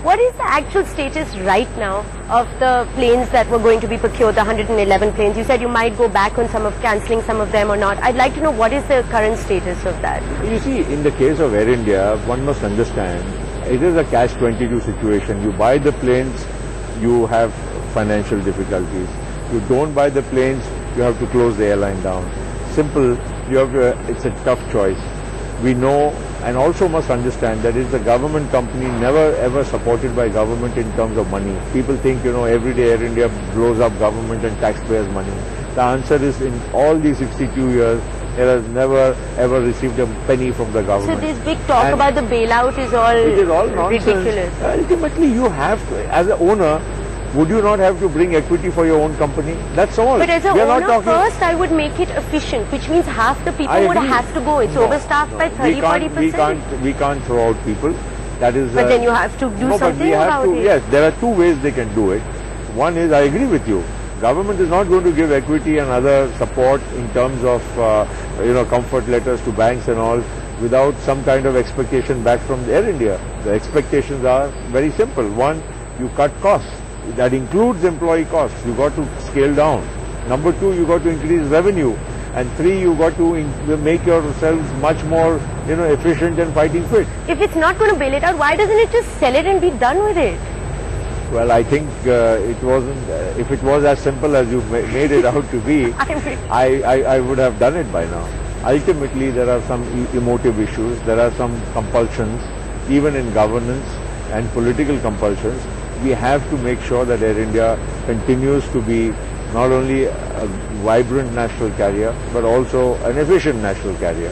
What is the actual status right now of the planes that were going to be procured, the 111 planes? You said you might go back on cancelling some of them or not. I'd like to know what is the current status of that. You see, in the case of Air India, one must understand, it is a catch-22 situation. You buy the planes, you have financial difficulties. You don't buy the planes, you have to close the airline down. Simple, it's a tough choice. We know and also must understand that it's a government company, never ever supported by government in terms of money. People think, every day Air India blows up government and taxpayers' money. The answer is, in all these 62 years, it has never ever received a penny from the government. So this big talk about the bailout is all ridiculous. Ultimately, you have to, as an owner, would you not have to bring equity for your own company? That's all. But as an owner, first I would make it efficient, which means half the people would have to go. It's overstaffed by 30-40%. We can't throw out people. That is. But then you have to do something about it. Yes, there are two ways they can do it. One is, I agree with you. Government is not going to give equity and other support in terms of comfort letters to banks and all without some kind of expectation back from Air India. The expectations are very simple. One, you cut costs. That includes employee costs. You got to scale down. Number two, you got to increase revenue. And three, you got to make yourselves much more, efficient and fighting fit. If it's not going to bail it out, why doesn't it just sell it and be done with it? Well, I think it wasn't. If it was as simple as you made it out to be, I would have done it by now. Ultimately, there are some emotive issues. There are some compulsions, even in governance and political compulsions. We have to make sure that Air India continues to be not only a vibrant national carrier, but also an efficient national carrier.